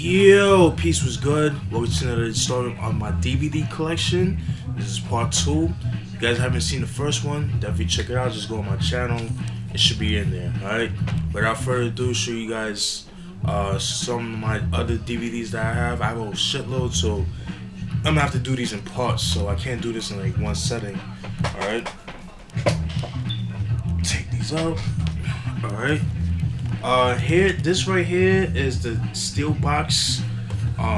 Yo, peace was good. Welcome to another installment on my DVD collection. This is part 2. If you guys haven't seen the first one, definitely check it out. Just go on my channel. It should be in there, alright? Without further ado, show you guys some of my other DVDs that I have. I have a whole shitload, so I'm gonna have to do these in parts, so I can't do this in like one setting. Alright? Take these out. Alright. This right here is the steel box,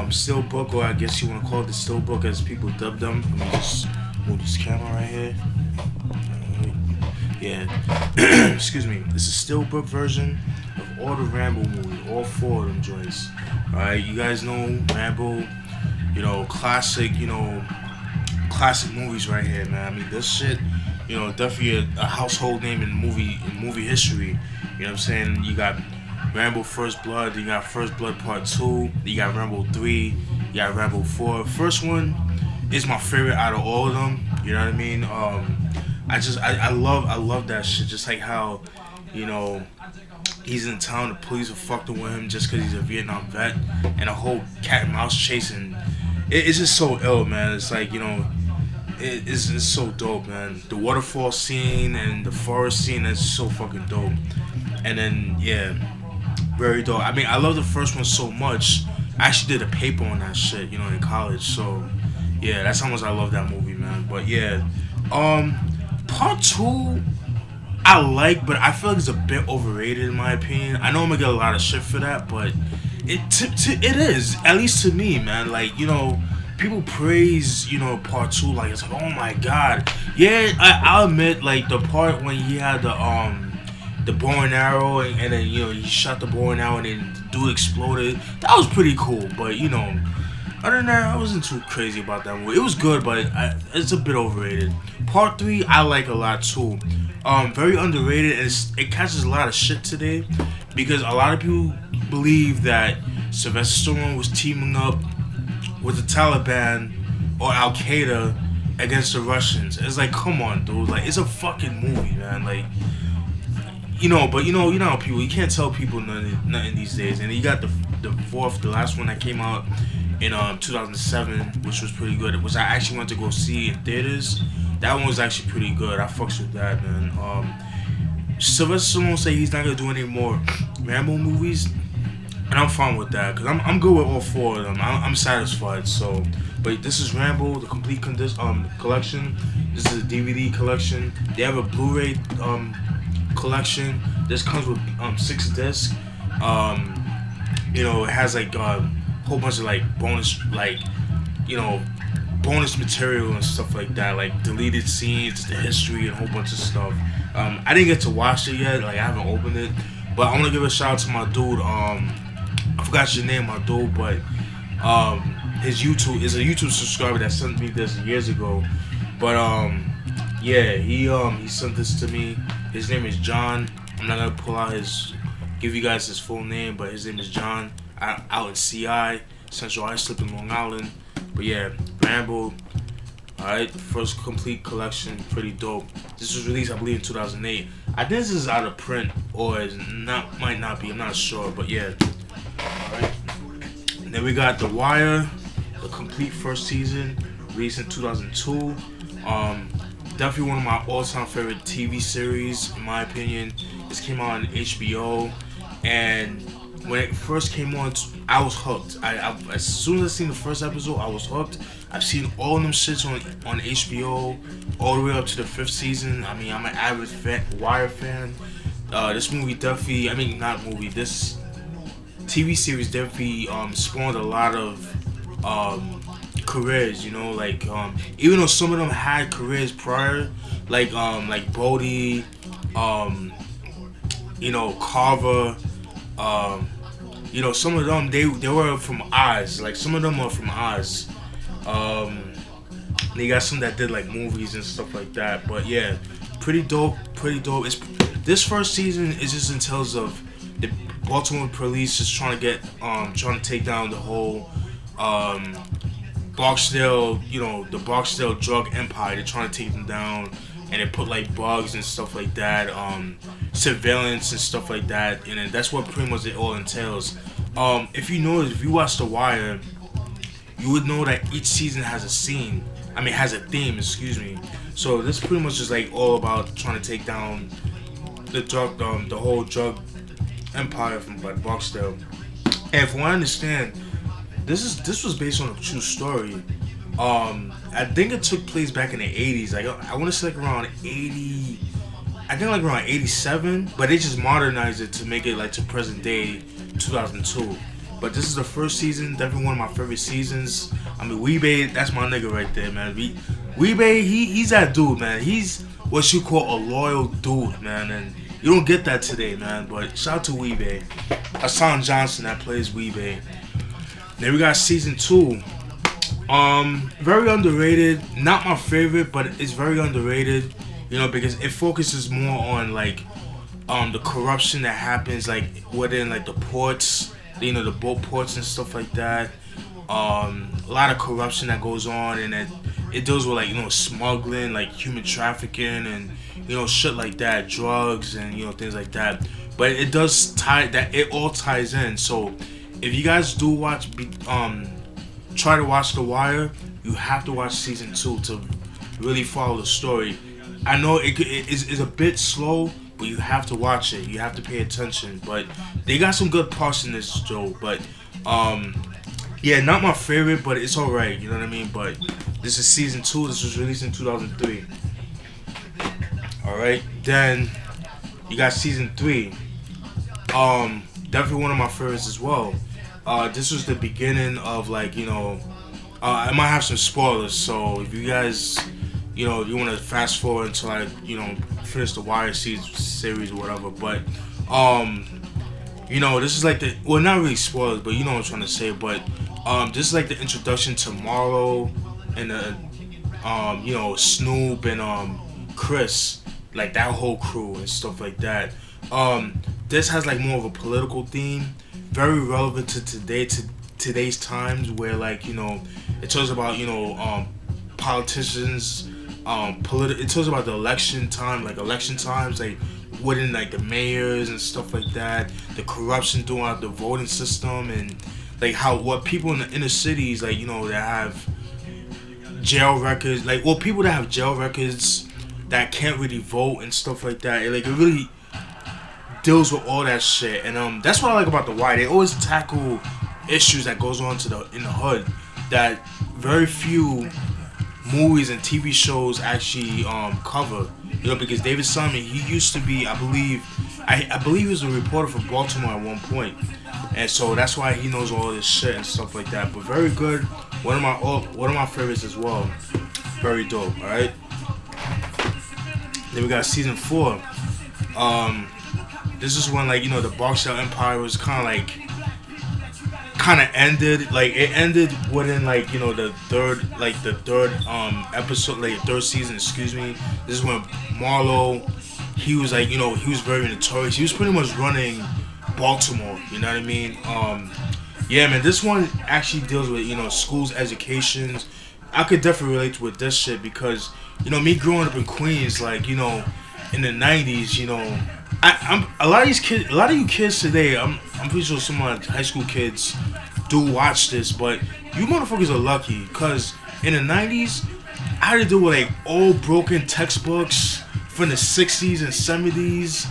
steel book, or I guess you want to call it the steel book as people dub them. Let me just move this camera right here. Yeah, excuse me. This is a steel book version of all the Rambo movies, all 4 of them joints. Alright, you guys know Rambo, classic, classic movies right here, man. I mean, this shit, definitely a household name in movie history. You know what I'm saying? You got Rambo First Blood, you got First Blood Part 2, you got Rambo 3, you got Rambo 4. First one is my favorite out of all of them. You know what I mean? I love that shit. Just like how, he's in town, the police are fucking with him just because he's a Vietnam vet, and a whole cat and mouse chasing. It's just so ill, man. It's like, it's so dope, man. The waterfall scene and the forest scene is so fucking dope. And then, yeah, very dope. I mean, I love the first one so much. I actually did a paper on that shit, in college. So, yeah, that's how much I love that movie, man. But, yeah, part 2, I like, but I feel like it's a bit overrated in my opinion. I know I'm gonna get a lot of shit for that, but it is, at least to me, man. Like, people praise, part 2, like, it's like, oh my god. Yeah, I'll admit, like, the part when he had the bow and arrow, and then, he shot the bow and arrow and then the dude exploded. That was pretty cool, but, other than that, I wasn't too crazy about that movie. It was good, but it's a bit overrated. Part 3, I like a lot, too. Very underrated, and it catches a lot of shit today, because a lot of people believe that Sylvester Stallone was teaming up with the Taliban or Al Qaeda against the Russians. It's like, come on, dude. Like, it's a fucking movie, man. Like, but you know how people, you can't tell people nothing these days. And you got the last one that came out in 2007, which was pretty good. Which I actually went to go see in theaters. That one was actually pretty good. I fucks with that, man. Sylvester Stallone say he's not gonna do any more Rambo movies. And I'm fine with that, because I'm good with all 4 of them. I'm satisfied. So, but this is Rambo, the complete collection. This is a DVD collection. They have a Blu-ray collection. This comes with 6 discs. It has like a whole bunch of like bonus, bonus material and stuff like that, like deleted scenes, the history, and a whole bunch of stuff. I didn't get to watch it yet. Like, I haven't opened it, but I want to give a shout out to my dude. I forgot your name, my dude, but his YouTube is a YouTube subscriber that sent me this years ago. But yeah, he sent this to me. His name is John. I'm not gonna give you guys his full name, but his name is John, out in CI, Central Islip in Long Island. But yeah, Rambo. Alright, first complete collection, pretty dope. This was released, I believe, in 2008. I think this is out of print, or might not be. I'm not sure, but yeah. Alright. And then we got The Wire, the complete first season, released in 2002. Definitely one of my all-time favorite TV series, in my opinion. This came out on HBO, and when it first came on, I was hooked. As soon as I seen the first episode, I was hooked. I've seen all of them shits on HBO, all the way up to the 5th season. I mean, I'm an avid Wire fan. This movie definitely, this TV series definitely spawned a lot of careers, even though some of them had careers prior, like Bodie, Carver, some of them they were from Oz, like some of them are from Oz. They got some that did like movies and stuff like that, but yeah, pretty dope. This first season is just in terms of the Baltimore police just trying to take down the whole Barksdale, the Barksdale drug empire. They're trying to take them down, and they put like bugs and stuff like that, surveillance and stuff like that, and then that's what pretty much it all entails. If you know, if you watch The Wire, you would know that each season has a scene. I mean, has a theme. Excuse me. So this is pretty much just like all about trying to take down the whole drug empire from like Barksdale. And from what I understand, this was based on a true story. I think it took place back in the 80s. Like I want to say like around 80. I think like around 87, but they just modernized it to make it like to present day 2002. But this is the first season, definitely one of my favorite seasons. I mean, Weebay, that's my nigga right there, man. Weebay, he's that dude, man. He's what you call a loyal dude, man, and you don't get that today, man. But shout out to Weebay. Hassan Johnson that plays Weebay. Then we got season 2. Very underrated. Not my favorite, but it's very underrated. You know, because it focuses more on like the corruption that happens like within like the ports, you know, the boat ports and stuff like that. A lot of corruption that goes on, and it deals with like, you know, smuggling, like human trafficking, and you know, shit like that, drugs, and you know, things like that. But it does tie that, it all ties in. So if you guys do watch, try to watch The Wire, you have to watch season 2 to really follow the story. I know it is a bit slow, but you have to watch it. You have to pay attention. But they got some good parts in this show. But yeah, not my favorite, but it's alright. You know what I mean? But this is season 2. This was released in 2003. Alright, then you got season 3. Definitely one of my favorites as well. This was the beginning of like, you know, I might have some spoilers. So if you guys, you know, you want to fast forward until I, you know, finish the Wire series or whatever. But, you know, this is like the, well, not really spoilers, but you know what I'm trying to say. But, this is like the introduction to Marlo and you know, Snoop and Chris, like that whole crew and stuff like that. This has like more of a political theme, very relevant to today's times, where like, you know, it talks about, you know, politicians. It tells about the election times, like within like the mayors and stuff like that, the corruption throughout the voting system, and like what people in the inner cities, like, you know, that have jail records, like, well, people that have jail records that can't really vote and stuff like that. It really deals with all that shit, and that's what I like about The Wire. They always tackle issues that goes on in the hood that very few movies and TV shows actually cover, you know, because David Simon, he used to be, I believe he was a reporter for Baltimore at one point, and so that's why he knows all this shit and stuff like that. But very good, one of my favorites as well, very dope. All right, then we got season 4. This is when, like, you know, the Barksdale Empire was kind of ended. Like, it ended within, like, you know, the third episode, like third season, excuse me. This is when Marlo, he was like, you know, he was very notorious. He was pretty much running Baltimore, you know what I mean? Yeah, man, this one actually deals with, you know, schools, educations. I could definitely relate with this shit because, you know, me growing up in Queens, like, you know, in the 90s, you know, I'm a lot of you kids today, I'm pretty sure some of my high school kids do watch this, but you motherfuckers are lucky, because in the 90s, I had to deal with like old broken textbooks from the 60s and 70s.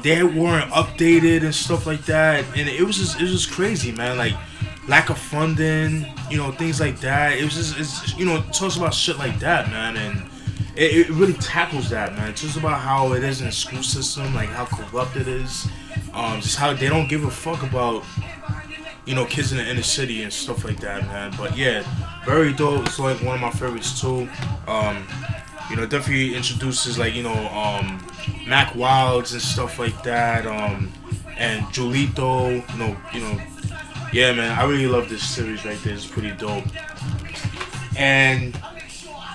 They weren't updated and stuff like that, and it was just crazy, man. Like, lack of funding, you know, things like that. It's you know, it talks about shit like that, man, and it really tackles that, man. It talks about how it is in the school system, like how corrupt it is, just how they don't give a fuck about, you know, kids in the inner city and stuff like that, man. But yeah, very dope. It's like one of my favorites too. You know, definitely introduces, like, you know, Mac Wilds and stuff like that, and Julito, you know, yeah, man, I really love this series right there. It's pretty dope. And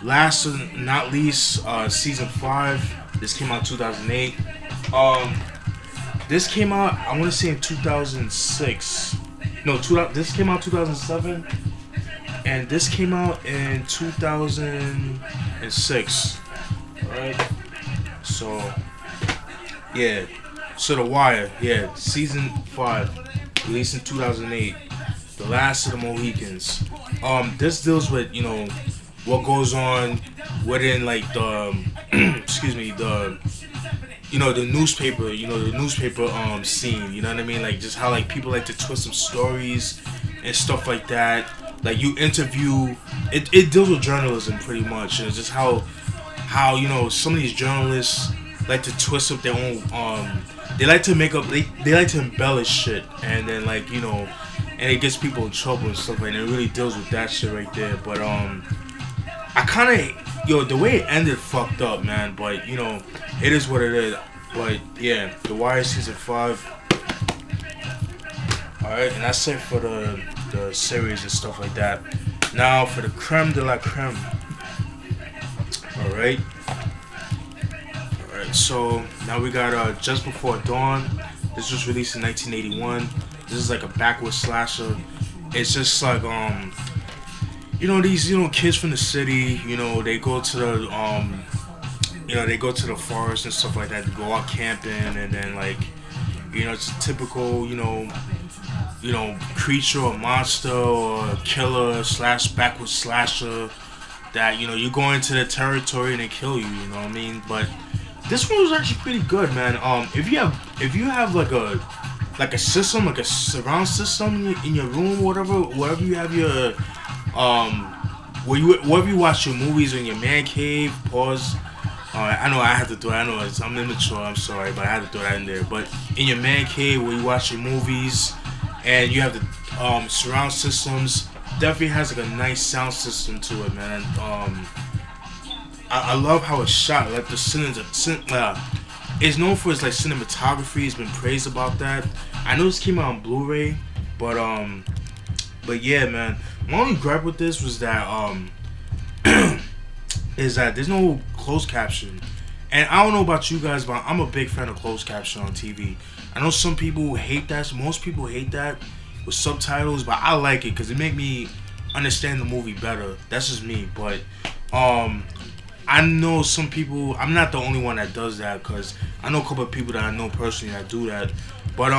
last but not least, season 5. This came out 2008. This came out, I want to say, in 2006. No, this came out 2007, and this came out in 2006. Alright, so yeah, so The Wire, yeah, season 5. released in 2008. The Last of the Mohicans. This deals with what goes on within like the excuse me the newspaper scene. You know what I mean? Like just how like people like to twist some stories and stuff like that. Like you interview it deals with journalism pretty much, and it's just how some of these journalists like to twist up their own they like to make up they like to embellish shit, and then like and it gets people in trouble and stuff like that. It really deals with that shit right there. But I kind of the way it ended fucked up, man, but it is what it is. But yeah, The Wire season 5. Alright, and that's it for the series and stuff like that. Now for the creme de la creme. Alright, so now we got Just Before Dawn. This was released in 1981. This is like a backward slasher. It's just like these kids from the city, they go to the they go to the forest and stuff like that to go out camping, and then like it's a typical creature or monster or killer / backward slasher that you go into their territory and they kill you. You know what I mean? But this one was actually pretty good, man. If you have like a system, like a surround system in your room, wherever you have your wherever you watch your movies in your man cave. Pause. I know I have to do it. I know I'm immature. I'm sorry, but I had to throw that in there. But in your man cave where you watch your movies, and you have the surround systems, definitely has like a nice sound system to it, man. I love how it's shot. Like it's known for its like cinematography. It's been praised about that. I know this came out on Blu-ray, but yeah, man. My only gripe with this was that is that there's no closed caption. And I don't know about you guys, but I'm a big fan of closed caption on TV. I know some people hate that. Most people hate that with subtitles, but I like it because it make me understand the movie better. That's just me. But I know some people. I'm not the only one that does that, because I know a couple of people that I know personally that do that. But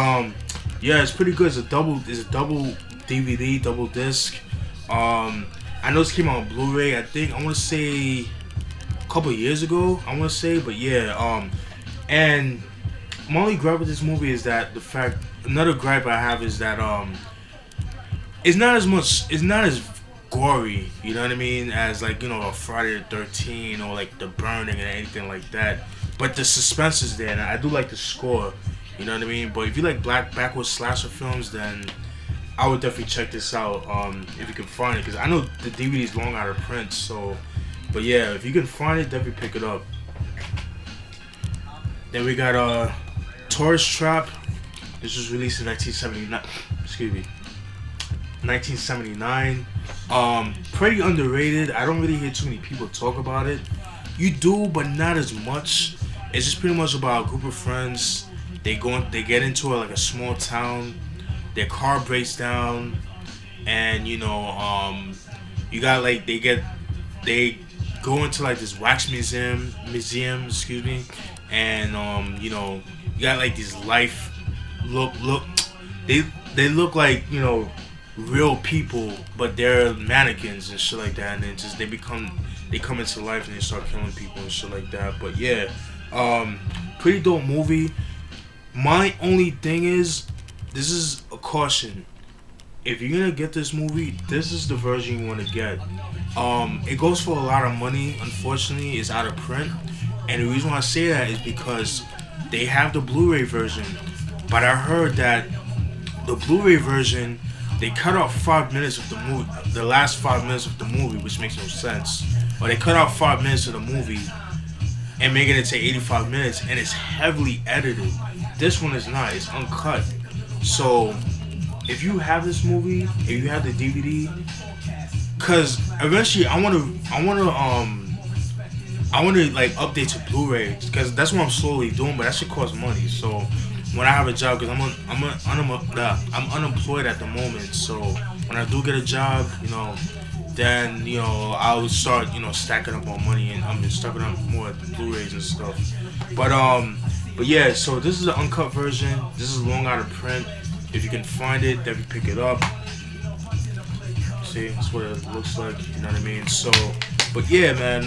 yeah, it's pretty good. It's a double DVD, double disc. I know this came out on Blu-ray. I think I want to say a couple of years ago. I want to say, but yeah. And my only gripe with this movie is that the fact. Another gripe I have is that it's not as gory, you know what I mean, as like a Friday the 13th or like The Burning and anything like that. But the suspense is there, and I do like the score, you know what I mean. But if you like backward slasher films, then I would definitely check this out if you can find it, because I know the DVD is long out of print. So, but yeah, if you can find it, definitely pick it up. Then we got Tourist Trap. This was released in 1979. Excuse me, 1979. Pretty underrated. I don't really hear too many people talk about it. You do, but not as much. It's just pretty much about a group of friends. They get into like a small town. Their car breaks down, and you got like they go into like this wax museum, excuse me, and you got like these life look they look like real people, but they're mannequins and shit like that, and then just they come into life and they start killing people and shit like that. But yeah, pretty dope movie. My only thing is, this is a caution. If you're gonna get this movie, this is the version you want to get. It goes for a lot of money. Unfortunately, it's out of print, and the reason why I say that is because they have the Blu-ray version, but I heard that the Blu-ray version, they cut out 5 minutes of the movie, the last 5 minutes of the movie, which makes no sense. Or they cut out 5 minutes of the movie and making it to 85 minutes, and it's heavily edited. This one is not. It's uncut. So if you have this movie, if you have the DVD, cause eventually I wanna like update to Blu-ray, cause that's what I'm slowly doing, but that shit costs money. So when I have a job, cause I'm unemployed at the moment, so when I do get a job, then I'll start stacking up on money, and I'm stacking up more Blu-rays and stuff. But yeah, so this is an uncut version. This is long out of print. If you can find it, then pick it up. See, that's what it looks like. You know what I mean? So, but yeah, man.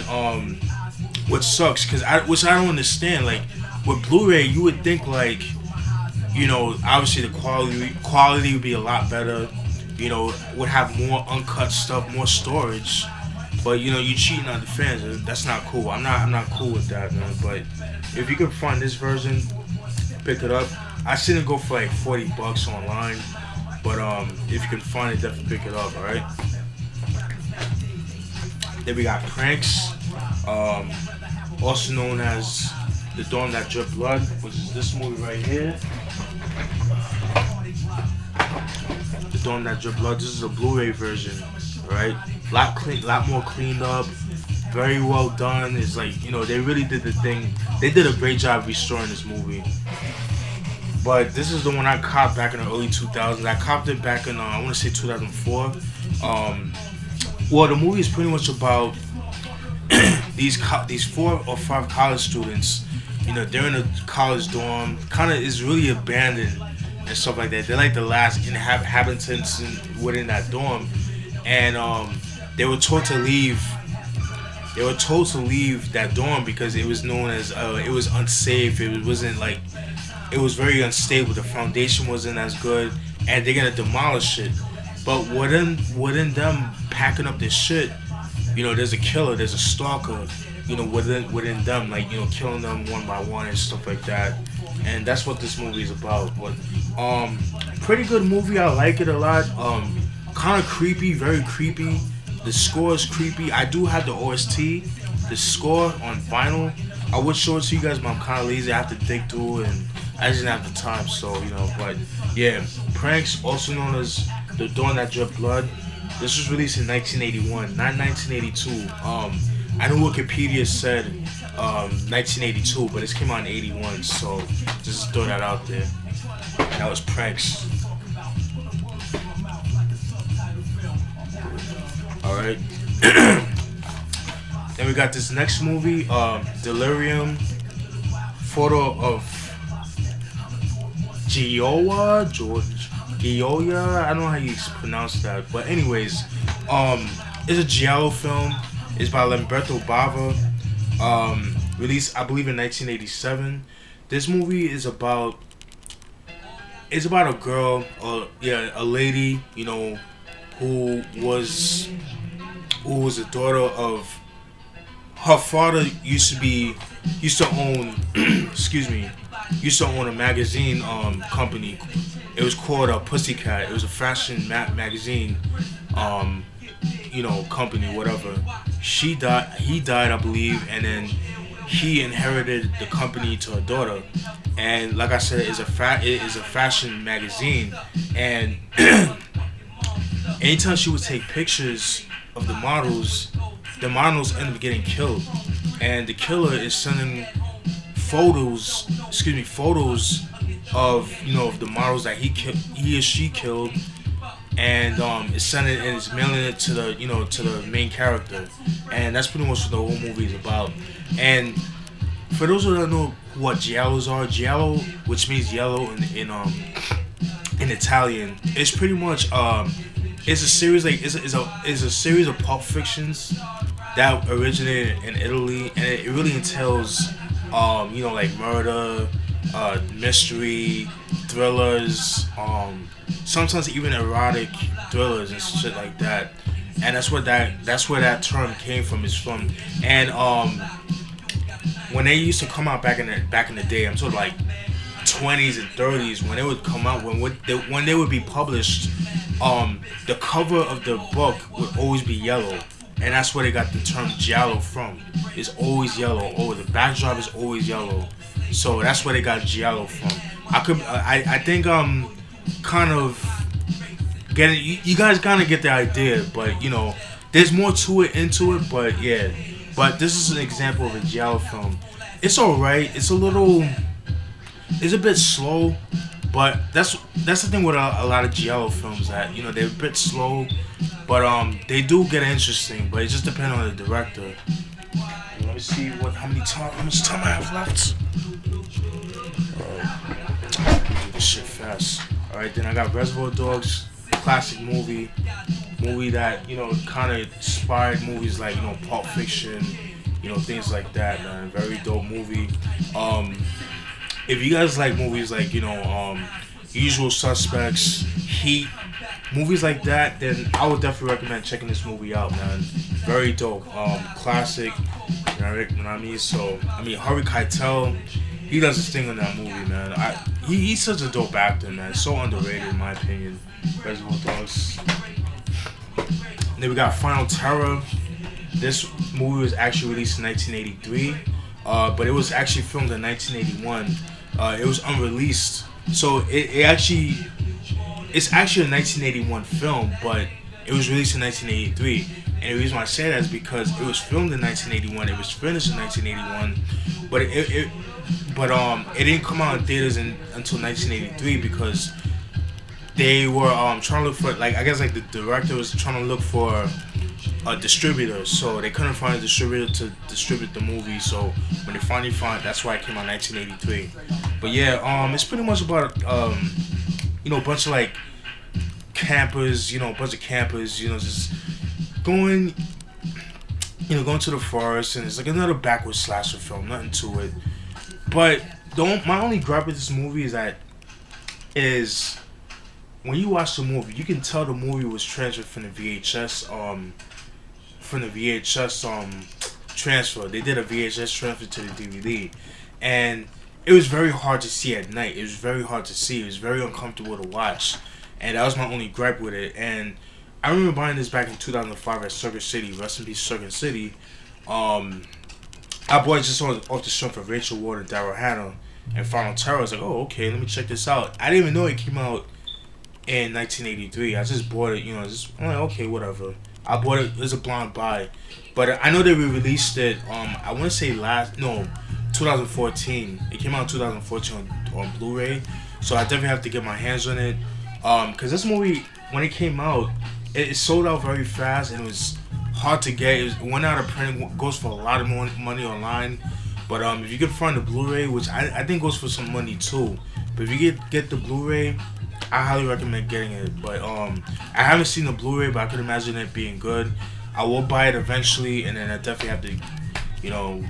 What sucks, which I don't understand. Like with Blu-ray, you would think like, you know, obviously the quality would be a lot better. You know, would have more uncut stuff, more storage. But you know, you cheating on the fans. That's not cool. I'm not cool with that, man. But if you can find this version, pick it up. I seen it go for like $40 online. But if you can find it, definitely pick it up. All right. Then we got Pranks, also known as The Dawn That Dripped Blood, which is this movie right here. The Dawn That Dripped Blood. This is a Blu-ray version, right? Lot more cleaned up, very well done. It's like, you know, they really did the thing. They did a great job restoring this movie. But this is the one I copped back in the early 2000s. I copped it back in, I want to say 2004. Well, the movie is pretty much about these 4 or 5 college students. You know, they're in a college dorm. Kind of is really abandoned and stuff like that. They're like the last inhabitants within that dorm. And they were told to leave. They were told to leave that dorm because it was known as, it was unsafe. It wasn't like... It was very unstable. The foundation wasn't as good, and they're gonna demolish it. But within them packing up this shit, you know, there's a killer, there's a stalker, you know, within them, like, you know, killing them one by one and stuff like that. And that's what this movie is about. But pretty good movie. I like it a lot. Kind of creepy, very creepy. The score is creepy. I do have the OST, the score on vinyl. I would show it to you guys, but I'm kind of lazy. I have to dig through it, and I just didn't have the time, so, you know. But yeah, Pranks, also known as The Dawn That Dripped Blood. This was released in 1981, not 1982. I know Wikipedia said 1982, but this came out in 81, so just throw that out there. That was Pranks. Alright. Then we got this next movie, Delirium, Photo of Gioia, Gioia. I don't know how you pronounce that, but anyways, it's a Giallo film. It's by Lamberto Bava. Released, I believe, in 1987. This movie is about. It's about a girl, a lady, you know, who was the daughter of. Her father used to own, used to own a magazine company. It was called Pussycat. It was a fashion magazine, you know, company, whatever. He died, I believe, and then he inherited the company to her daughter. And like I said, it is a fashion magazine. And anytime she would take pictures of the models end up getting killed, and the killer is sending photos of, you know, of the models that he or she killed, and is sending and is mailing it to the, you know, to the main character, and that's pretty much what the whole movie is about. And for those who don't know what giallos are, giallo, which means yellow in Italian, it's pretty much it's a series it's a series of Pulp Fictions that originated in Italy, and it really entails you know, like murder, mystery, thrillers, sometimes even erotic thrillers and shit like that. And that's where that term came from. Is from. And when they used to come out back in the day, I'm sort of like 20s and 30s, when they would come out, when they would be published, the cover of the book would always be yellow, and that's where they got the term giallo from. It's always yellow. Oh, the backdrop is always yellow, so that's where they got giallo from. I think kind of getting you guys kind of get the idea, but you know, there's more to it into it. But yeah, but this is an example of a giallo film. It's alright. It's a bit slow, but that's the thing with a lot of giallo films, that, you know, they're a bit slow, but they do get interesting. But it just depends on the director. Let me see how much time I have left. Do this shit fast. All right, then I got Reservoir Dogs, classic movie that kind of inspired movies like Pulp Fiction, things like that, man. Very dope movie. If you guys like movies like Usual Suspects, Heat, movies like that, then I would definitely recommend checking this movie out, man. Very dope. Classic. You know what I mean? So Harvey Keitel, he does his thing in that movie, man. He's such a dope actor, man. So underrated in my opinion. Reservoir Dogs. And then we got Final Terror. This movie was actually released in 1983, but it was actually filmed in 1981. It was unreleased, so it's actually a 1981 film, but it was released in 1983. And the reason why I say that is because it was filmed in 1981. It was finished in 1981, but it didn't come out in theaters until 1983 because they were trying to look for, like, I guess like the director was trying to look for a distributor, so they couldn't find a distributor to distribute the movie. So when they finally found, that's why it came out in 1983. But yeah, it's pretty much about a bunch of like campers, just going to the forest, and it's like another backward slasher film, nothing to it. But my only gripe with this movie is when you watch the movie, you can tell the movie was transferred from the VHS transfer. They did a VHS transfer to the DVD, and it was very hard to see at night. It was very hard to see. It was very uncomfortable to watch, and that was my only gripe with it. And I remember buying this back in 2005 at Circuit City. Rest in peace, Circuit City. I bought it just off the strength of Rachel Ward and Daryl Hannah and Final Terror. I was like, oh, okay, let me check this out. I didn't even know it came out in 1983. I just bought it, I'm like, okay, whatever. I bought it as a blind buy. But I know they re-released it, I want to say 2014. It came out in 2014 on Blu-ray. So I definitely have to get my hands on it. Because this movie, when it came out, it sold out very fast, and it was hard to get. It went out of print. It goes for a lot of money online. But if you can find the Blu-ray, which I think goes for some money too. But if you get the Blu-ray, I highly recommend getting it. But I haven't seen the Blu-ray, but I could imagine it being good. I will buy it eventually, and then I definitely have to,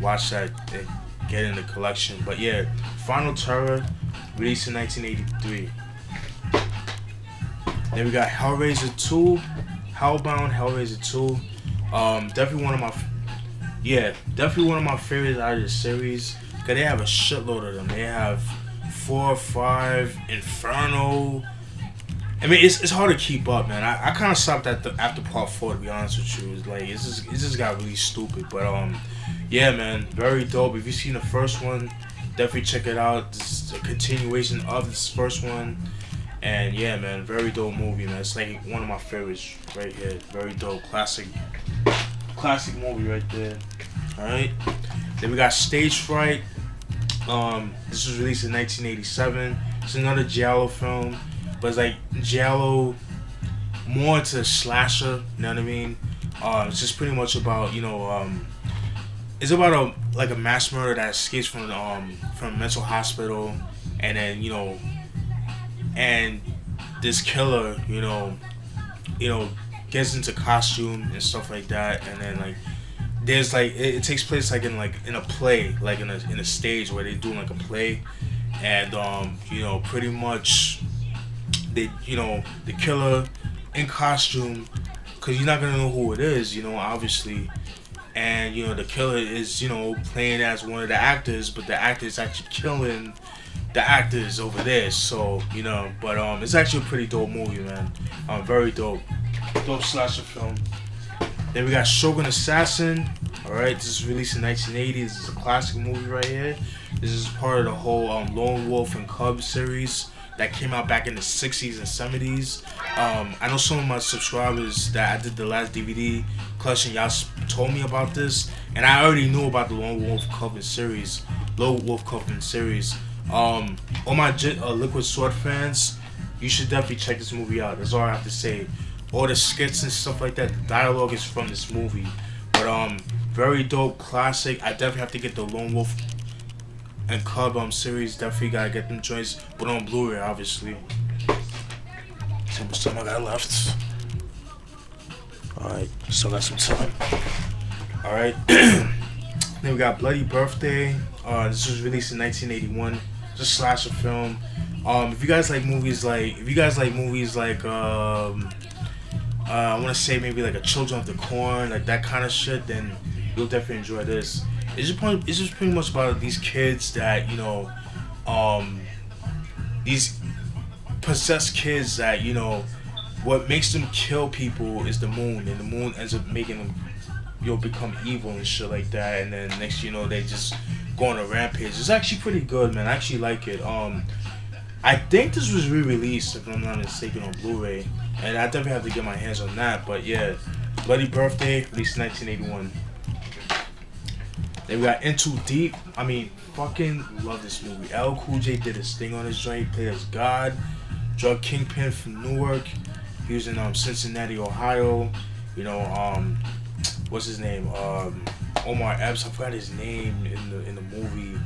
watch that and get in the collection. But yeah, Final Terror, released in 1983. Then we got Hellraiser II, Hellbound, Hellraiser 2. Definitely one of my favorites out of the series. Cause they have a shitload of them. They have 4, 5, Inferno. I mean, it's hard to keep up, man. I kind of stopped after part 4, to be honest with you. It's like it just got really stupid. But yeah, man, very dope. If you've seen the first one, definitely check it out. This is a continuation of this first one. And yeah, man, very dope movie, man. It's like one of my favorites right here. Very dope, classic movie right there. All right. Then we got Stage Fright. This was released in 1987. It's another Giallo film, but it's like Giallo more into slasher. You know what I mean? It's just pretty much about it's about a mass murder that escapes from a mental hospital, and then and this killer, gets into costume and stuff like that, and then there's it takes place in a play, in a stage where they're doing a play, and pretty much the killer in costume, because you're not gonna know who it is, obviously, and the killer is playing as one of the actors, but the actor is actually killing the actors over there. So but it's actually a pretty dope movie, man. Very dope slasher film. Then we got Shogun Assassin. Alright, this is released in 1980. This is a classic movie right here. This is part of the whole Lone Wolf and Cub series that came out back in the 60s and 70s. I know some of my subscribers that I did the last DVD collection, y'all told me about this, and I already knew about the Lone Wolf Coven series. All my Liquid Sword fans, you should definitely check this movie out. That's all I have to say. All the skits and stuff like that, the dialogue is from this movie. But very dope, classic. I definitely have to get the Lone Wolf and Cub series. Definitely gotta get them joints, but on Blu-ray, obviously. how much time I got left. Alright, still got some time. Alright. Then we got Bloody Birthday. This was released in 1981. It's a slasher film. If you guys like movies like, I want to say maybe like a Children of the Corn, like that kind of shit, then you'll definitely enjoy this. It's just pretty much about these kids that, you know, these possessed kids that, you know, what makes them kill people is the moon, and the moon ends up making them, you know, become evil and shit like that, and then next you know they just go on a rampage. It's actually pretty good, man. I actually like it. I think this was re-released, if I'm not mistaken, on Blu-ray, and I definitely have to get my hands on that. But yeah, Bloody Birthday, released in 1981. Then we got Into Deep. I mean, fucking love this movie. L. Cool J did his thing on his joint. He played as God, drug kingpin from Newark. He was in Cincinnati, Ohio. You know, what's his name? Omar Epps. I forgot his name in the movie.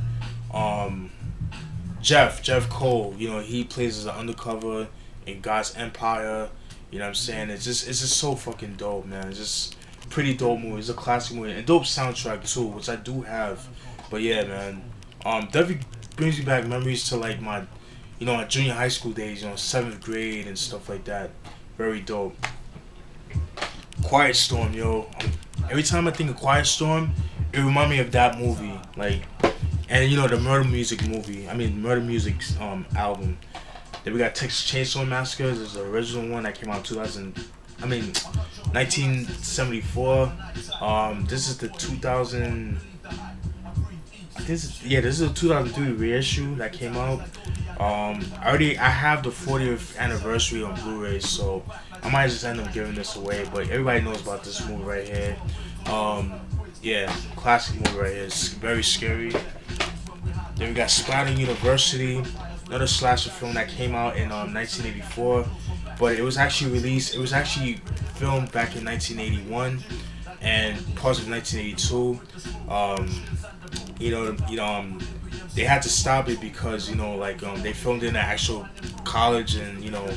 Jeff Cole. You know, he plays as an undercover in God's Empire. You know what I'm saying? It's just so fucking dope, man. It's just pretty dope movie. It's a classic movie and dope soundtrack too, which I do have. But yeah, man. Definitely brings me back memories to like my, you know, my junior high school days. You know, 7th grade and stuff like that. Very dope. Quiet Storm, yo. Every time I think of Quiet Storm, it reminds me of that movie. Like, and you know, the Murder Music movie. I mean, Murder Music's album. Then we got Texas Chainsaw Massacre. This is the original one that came out in 1974. This is the 2000. This is a 2003 reissue that came out. I have the 40th anniversary on Blu-ray, so I might just end up giving this away. But everybody knows about this movie right here. Yeah, classic movie right here. It's very scary. Then we got Splatter University, another slasher film that came out in 1984, but it was actually released. It was actually filmed back in 1981 and parts of 1982. They had to stop it because, you know, like they filmed in an actual college, and you know.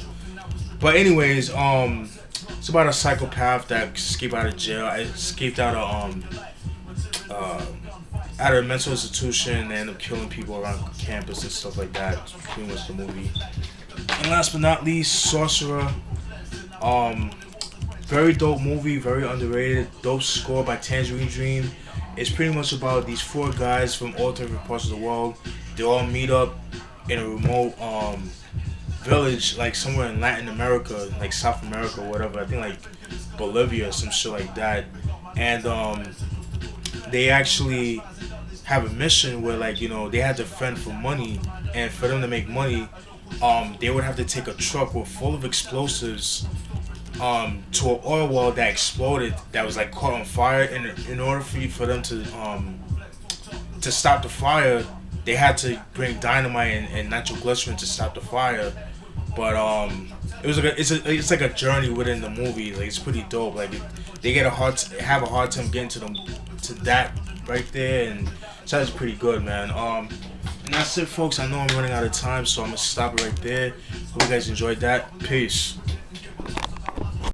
But anyways, it's about a psychopath that escaped out of jail. Escaped out of a mental institution and ended up killing people around campus and stuff like that. That's pretty much the movie. And last but not least, Sorcerer. Very dope movie, very underrated. Dope score by Tangerine Dream. It's pretty much about these 4 guys from all different parts of the world. They all meet up in a remote village, like somewhere in Latin America, like South America or whatever. I think like Bolivia or some shit like that. And they actually have a mission where, like, you know, they had to fend for money, and for them to make money, they would have to take a truck full of explosives to an oil well that exploded, that was like caught on fire, and in order for them to stop the fire, they had to bring dynamite and nitroglycerin to stop the fire. But it was like it's like a journey within the movie. Like, it's pretty dope. Like, they have a hard time getting to that right there, and so that's pretty good, man. And that's it, folks. I know I'm running out of time, so I'm gonna stop it right there. Hope you guys enjoyed that. Peace.